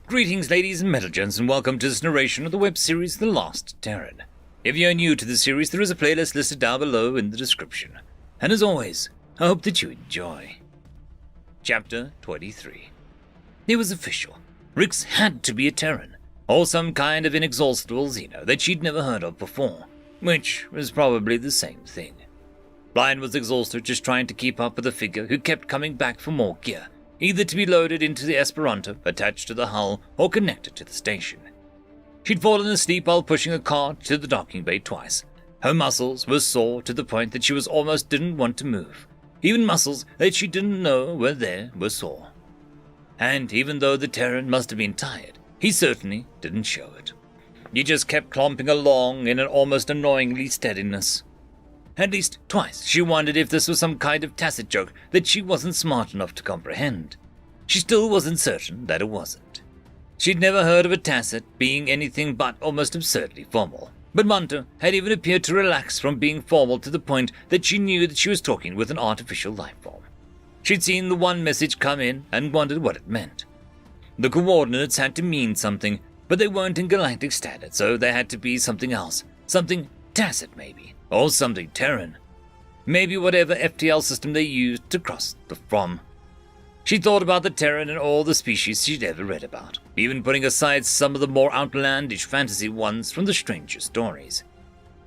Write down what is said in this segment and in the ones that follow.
Greetings, ladies and metalgens, and welcome to this narration of the web series The Last Terran. If you're new to the series, there is a playlist listed down below in the description. And as always, I hope that you enjoy. Chapter 23. It was official. Rix had to be a Terran, or some kind of inexhaustible Xeno that she'd never heard of before, which was probably the same thing. Bryan was exhausted just trying to keep up with the figure who kept coming back for more gear, either to be loaded into the Esperanto, attached to the hull, or connected to the station. She'd fallen asleep while pushing a cart to the docking bay twice. Her muscles were sore to the point that she was almost didn't want to move. Even muscles that she didn't know were there were sore. And even though the Terran must have been tired, he certainly didn't show it. He just kept clomping along in an almost annoyingly steadiness. At least twice she wondered if this was some kind of tacit joke that she wasn't smart enough to comprehend. She still wasn't certain that it wasn't. She'd never heard of a tacit being anything but almost absurdly formal. But Munter had even appeared to relax from being formal to the point that she knew that she was talking with an artificial life form. She'd seen the one message come in and wondered what it meant. The coordinates had to mean something, but they weren't in galactic standard, so they had to be something else. Something tacit, maybe. Or something Terran. Maybe whatever FTL system they used to cross from. She thought about the Terran and all the species she'd ever read about, even putting aside some of the more outlandish fantasy ones from the stranger stories.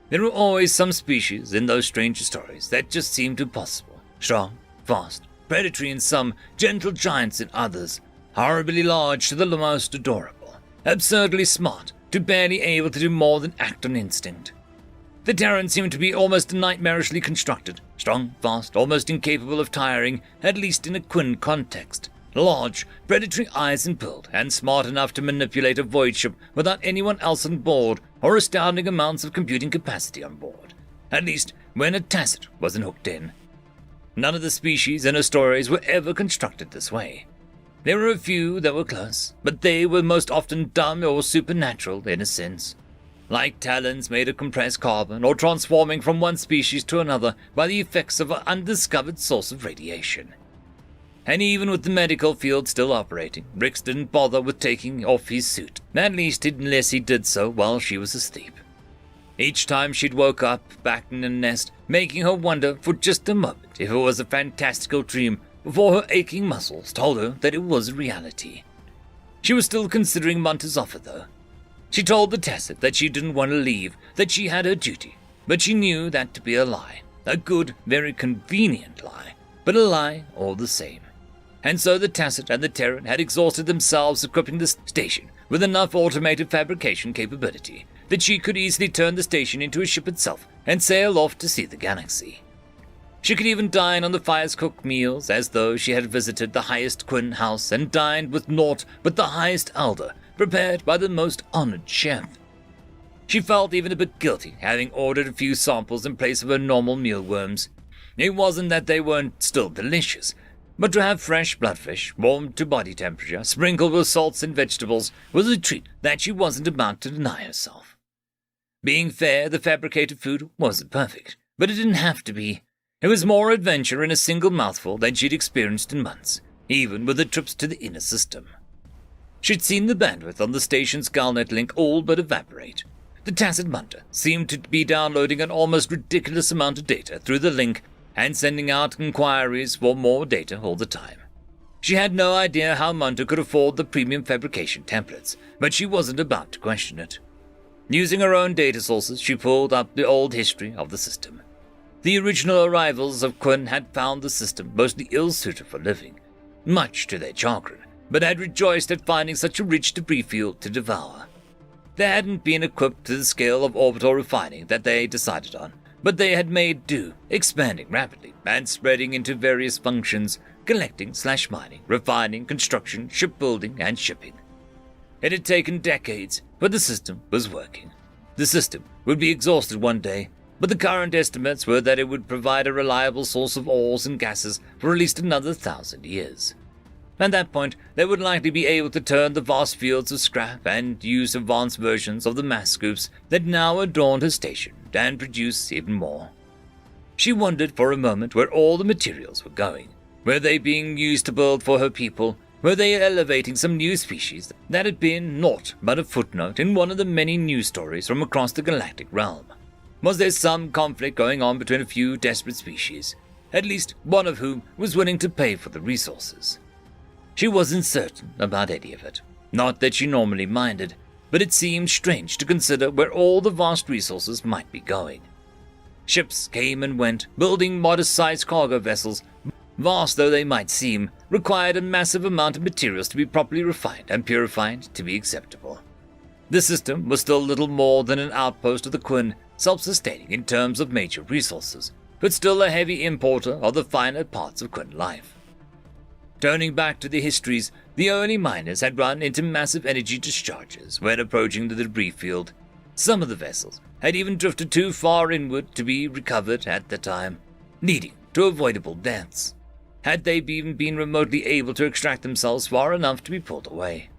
There were always some species in those stranger stories that just seemed impossible. Strong, fast, predatory in some, gentle giants in others, horribly large to the most adorable, absurdly smart to barely able to do more than act on instinct. The Terran seemed to be almost nightmarishly constructed, strong, fast, almost incapable of tiring, at least in a Quinn context. Large, predatory eyes and build, and smart enough to manipulate a void ship without anyone else on board, or astounding amounts of computing capacity on board. At least when a tacit wasn't hooked in. None of the species in her stories were ever constructed this way. There were a few that were close, but they were most often dumb or supernatural in a sense. Like talons made of compressed carbon, or transforming from one species to another by the effects of an undiscovered source of radiation. And even with the medical field still operating, Rix didn't bother with taking off his suit, at least unless he did so while she was asleep. Each time she'd woke up back in the nest, making her wonder for just a moment if it was a fantastical dream before her aching muscles told her that it was a reality. She was still considering Munter's offer, though. She told the tacit that she didn't want to leave, that she had her duty, but she knew that to be a lie. A good, very convenient lie, but a lie all the same. And so the tacit and the Terran had exhausted themselves equipping the station with enough automated fabrication capability that she could easily turn the station into a ship itself and sail off to see the galaxy. She could even dine on the fire's cooked meals as though she had visited the highest Quinn house and dined with naught but the highest elder, prepared by the most honored chef. She felt even a bit guilty having ordered a few samples in place of her normal mealworms. It wasn't that they weren't still delicious, but to have fresh bloodfish, warmed to body temperature, sprinkled with salts and vegetables, was a treat that she wasn't about to deny herself. Being fair, the fabricated food wasn't perfect, but it didn't have to be. It was more adventure in a single mouthful than she'd experienced in months, even with the trips to the inner system. She'd seen the bandwidth on the station's Galnet link all but evaporate. The tacit Munter seemed to be downloading an almost ridiculous amount of data through the link and sending out inquiries for more data all the time. She had no idea how Munter could afford the premium fabrication templates, but she wasn't about to question it. Using her own data sources, she pulled up the old history of the system. The original arrivals of Quinn had found the system mostly ill-suited for living, much to their chagrin, but had rejoiced at finding such a rich debris field to devour. They hadn't been equipped to the scale of orbital refining that they decided on, but they had made do, expanding rapidly and spreading into various functions, collecting/mining, refining, construction, shipbuilding, and shipping. It had taken decades, but the system was working. The system would be exhausted one day, but the current estimates were that it would provide a reliable source of ores and gases for at least another 1,000 years. At that point, they would likely be able to turn the vast fields of scrap and use advanced versions of the mass scoops that now adorned her station and produce even more. She wondered for a moment where all the materials were going. Were they being used to build for her people, Were they elevating some new species that had been naught but a footnote in one of the many news stories from across the galactic realm? Was there some conflict going on between a few desperate species, at least one of whom was willing to pay for the resources? She wasn't certain about any of it. Not that she normally minded, but it seemed strange to consider where all the vast resources might be going. Ships came and went, building modest-sized cargo vessels, vast though they might seem, required a massive amount of materials to be properly refined and purified to be acceptable. The system was still little more than an outpost of the Quinn, self-sustaining in terms of major resources, but still a heavy importer of the finer parts of Quinn life. Turning back to the histories, the early miners had run into massive energy discharges when approaching the debris field. Some of the vessels had even drifted too far inward to be recovered at the time, leading to avoidable deaths, had they even been remotely able to extract themselves far enough to be pulled away.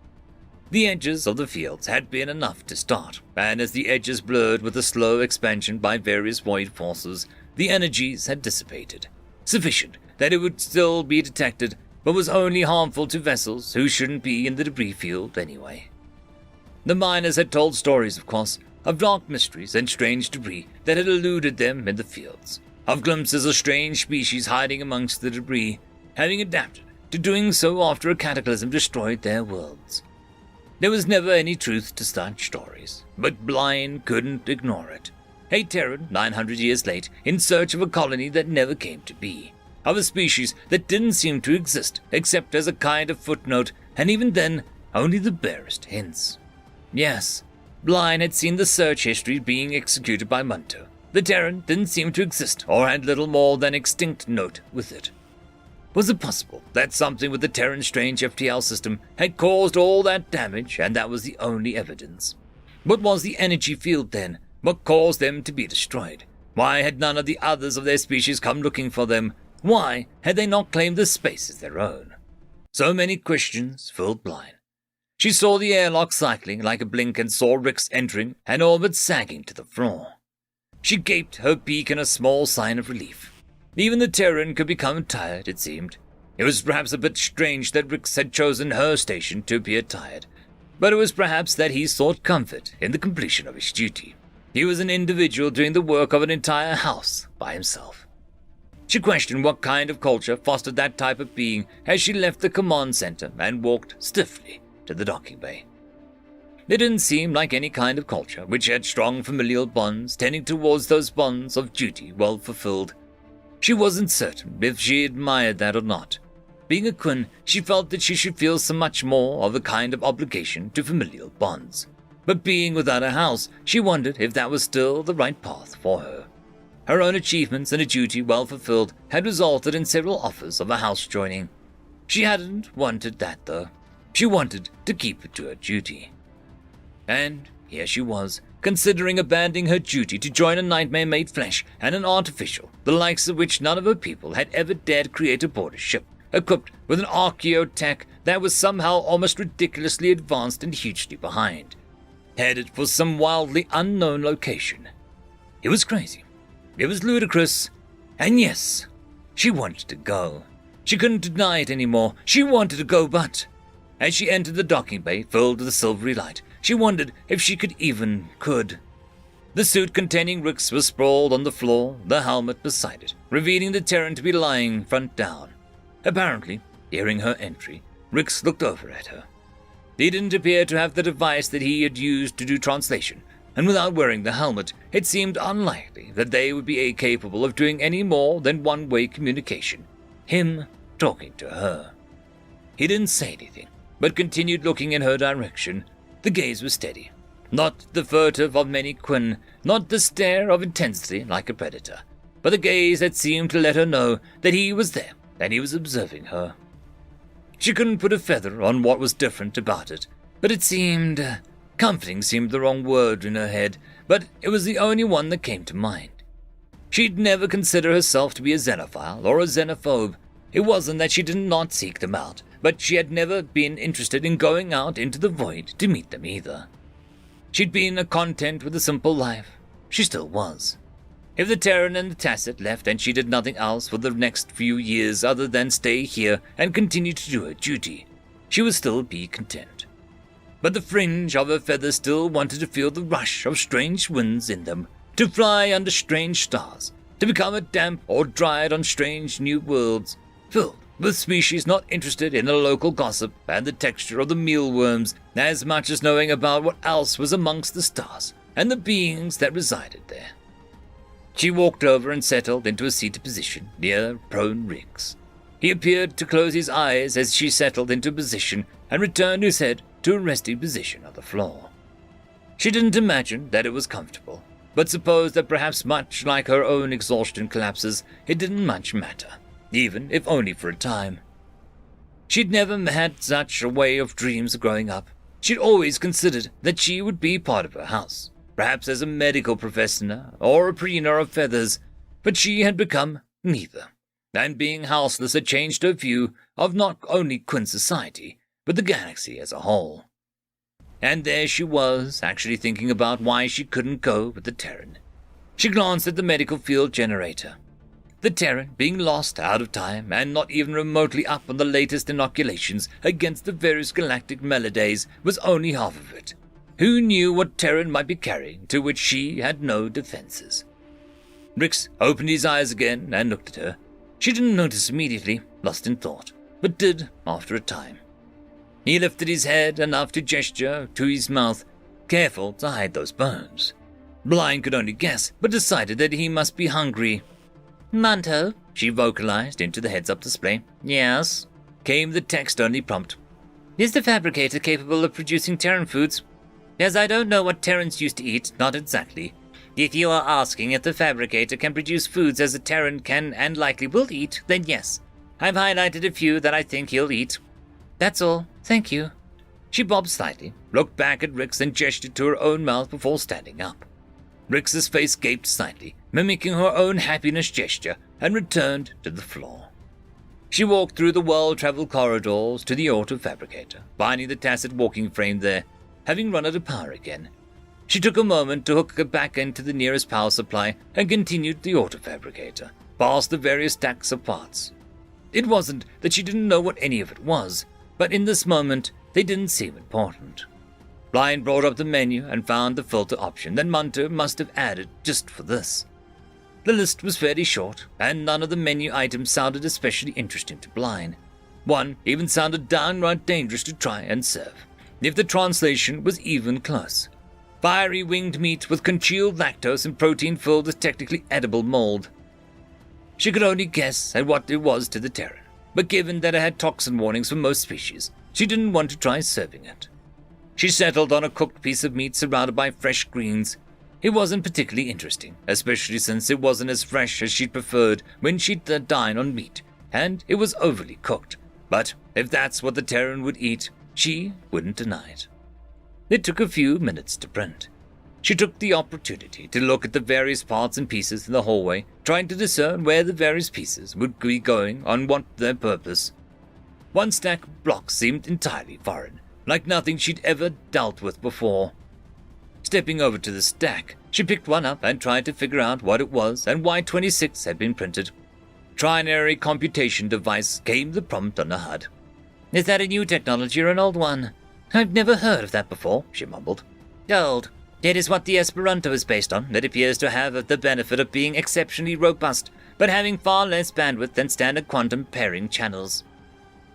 The edges of the fields had been enough to start, and as the edges blurred with the slow expansion by various void forces, the energies had dissipated, sufficient that it would still be detected, but was only harmful to vessels who shouldn't be in the debris field anyway. The miners had told stories, of course, of dark mysteries and strange debris that had eluded them in the fields, of glimpses of strange species hiding amongst the debris, having adapted to doing so after a cataclysm destroyed their worlds. There was never any truth to such stories, but Bryan couldn't ignore it. A Terran, 900 years late, in search of a colony that never came to be, of a species that didn't seem to exist except as a kind of footnote, and even then, only the barest hints. Yes, Bryan had seen the search history being executed by Munto. The Terran didn't seem to exist or had little more than extinct note with it. Was it possible that something with the Terran's strange FTL system had caused all that damage and that was the only evidence? What was the energy field then? What caused them to be destroyed? Why had none of the others of their species come looking for them? Why had they not claimed the space as their own? So many questions filled Bryan. She saw the airlock cycling like a blink and saw Rix entering and all but sagging to the floor. She gaped her beak in a small sign of relief. Even the Terran could become tired, it seemed. It was perhaps a bit strange that Rix had chosen her station to appear tired, but it was perhaps that he sought comfort in the completion of his duty. He was an individual doing the work of an entire house by himself. She questioned what kind of culture fostered that type of being as she left the command center and walked stiffly to the docking bay. It didn't seem like any kind of culture which had strong familial bonds tending towards those bonds of duty well fulfilled. She wasn't certain if she admired that or not. Being a Quinn, she felt that she should feel so much more of a kind of obligation to familial bonds. But being without a house, she wondered if that was still the right path for her. Her own achievements and a duty well fulfilled had resulted in several offers of a house joining. She hadn't wanted that, though. She wanted to keep it to her duty. And here she was, considering abandoning her duty to join a nightmare made flesh and an artificial, the likes of which none of her people had ever dared create aboard a ship, equipped with an archaeotech that was somehow almost ridiculously advanced and hugely behind, headed for some wildly unknown location. It was crazy. It was ludicrous. And yes, she wanted to go. She couldn't deny it anymore. She wanted to go, but as she entered the docking bay filled with a silvery light, she wondered if she could. The suit containing Rix was sprawled on the floor, the helmet beside it, revealing the Terran to be lying front down. Apparently, hearing her entry, Rix looked over at her. He didn't appear to have the device that he had used to do translation, and without wearing the helmet, it seemed unlikely that they would be capable of doing any more than one-way communication, him talking to her. He didn't say anything, but continued looking in her direction. The gaze was steady, not the furtive of many Quinn, not the stare of intensity like a predator, but the gaze that seemed to let her know that he was there and he was observing her. She couldn't put a feather on what was different about it, but it seemed... comforting seemed the wrong word in her head, but it was the only one that came to mind. She'd never consider herself to be a xenophile or a xenophobe. It wasn't that she did not seek them out, but she had never been interested in going out into the void to meet them either. She'd been content with a simple life. She still was. If the Terran and the Tacit left and she did nothing else for the next few years other than stay here and continue to do her duty, she would still be content. But the fringe of her feathers still wanted to feel the rush of strange winds in them, to fly under strange stars, to become a damp or dried on strange new worlds, filled with species not interested in the local gossip and the texture of the mealworms as much as knowing about what else was amongst the stars and the beings that resided there. She walked over and settled into a seated position near prone Riggs. He appeared to close his eyes as she settled into position and returned his head to a resting position on the floor. She didn't imagine that it was comfortable, but supposed that perhaps much like her own exhaustion collapses, it didn't much matter, even if only for a time. She'd never had such a way of dreams growing up. She'd always considered that she would be part of her house, perhaps as a medical professor or a preener of feathers, but she had become neither, and being houseless had changed her view of not only Quinn society, but the galaxy as a whole. And there she was, actually thinking about why she couldn't go with the Terran. She glanced at the medical field generator. The Terran, being lost out of time and not even remotely up on the latest inoculations against the various galactic melodies, was only half of it. Who knew what Terran might be carrying to which she had no defenses? Rix opened his eyes again and looked at her. She didn't notice immediately, lost in thought, but did after a time. He lifted his head enough to gesture to his mouth, careful to hide those bones. Bryan could only guess, but decided that he must be hungry. "Manto," she vocalized into the heads-up display. "Yes," came the text-only prompt. "Is the fabricator capable of producing Terran foods? As I don't know what Terrans used to eat, not exactly. If you are asking if the fabricator can produce foods as a Terran can and likely will eat, then yes. I've highlighted a few that I think he'll eat. That's all, thank you." She bobbed slightly, looked back at Rix and gestured to her own mouth before standing up. Rix's face gaped slightly, mimicking her own happiness gesture, and returned to the floor. She walked through the well-traveled corridors to the auto-fabricator, finding the tacit walking frame there, having run out of power again. She took a moment to hook it back into the nearest power supply and continued the auto-fabricator, past the various stacks of parts. It wasn't that she didn't know what any of it was, but in this moment, they didn't seem important. Bryan brought up the menu and found the filter option that Munter must have added just for this. The list was fairly short, and none of the menu items sounded especially interesting to Bryan. One even sounded downright dangerous to try and serve, if the translation was even close. Fiery winged meat with congealed lactose and protein filled with technically edible mold. She could only guess at what it was to the Terran, but given that it had toxin warnings for most species, she didn't want to try serving it. She settled on a cooked piece of meat surrounded by fresh greens. It wasn't particularly interesting, especially since it wasn't as fresh as she'd preferred when she'd dine on meat, and it was overly cooked. But if that's what the Terran would eat, she wouldn't deny it. It took a few minutes to print. She took the opportunity to look at the various parts and pieces in the hallway, trying to discern where the various pieces would be going on what their purpose. One stack of blocks seemed entirely foreign, like nothing she'd ever dealt with before. Stepping over to the stack, she picked one up and tried to figure out what it was and why 26 had been printed. Trinary computation device came the prompt on the HUD. "Is that a new technology or an old one? I've never heard of that before," she mumbled. "Old. It is what the Esperanto is based on. It appears to have the benefit of being exceptionally robust, but having far less bandwidth than standard quantum pairing channels."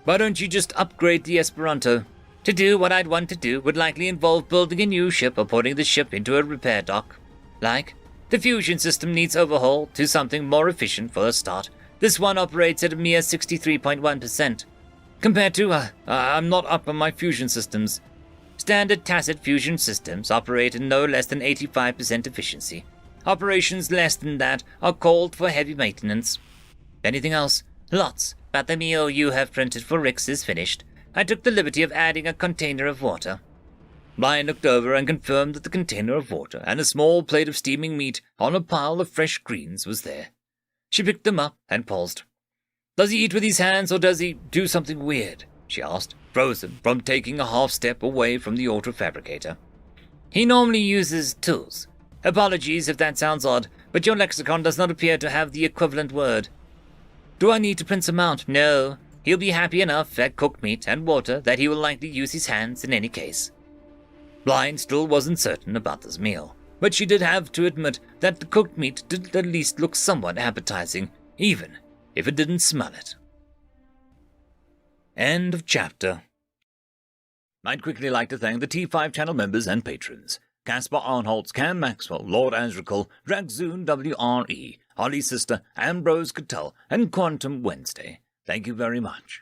"Why don't you just upgrade the Esperanto?" "To do what I'd want to do would likely involve building a new ship or putting the ship into a repair dock. Like, the fusion system needs overhaul to something more efficient for a start. This one operates at a mere 63.1%. Compared to, I'm not up on my fusion systems. Standard tacit fusion systems operate at no less than 85% efficiency. Operations less than that are called for heavy maintenance." "Anything else?" "Lots, but the meal you have printed for Rix is finished. I took the liberty of adding a container of water." Bryan looked over and confirmed that the container of water and a small plate of steaming meat on a pile of fresh greens was there. She picked them up and paused. "Does he eat with his hands or does he do something weird?" she asked, frozen from taking a half step away from the auto-fabricator. "He normally uses tools. Apologies if that sounds odd, but your lexicon does not appear to have the equivalent word." "Do I need to print some out?" "No. He'll be happy enough at cooked meat and water that he will likely use his hands in any case. Blind still wasn't certain about this meal, but she did have to admit that the cooked meat did at least look somewhat appetizing, even if it didn't smell it. End of chapter. I'd quickly like to thank the T5 channel members and patrons: Casper Arnholtz, Cam Maxwell, Lord Azrekahl, Dragzoon W.R.E, Holly's sister, AmbroseKTal, and Quantem Wensday. Thank you very much.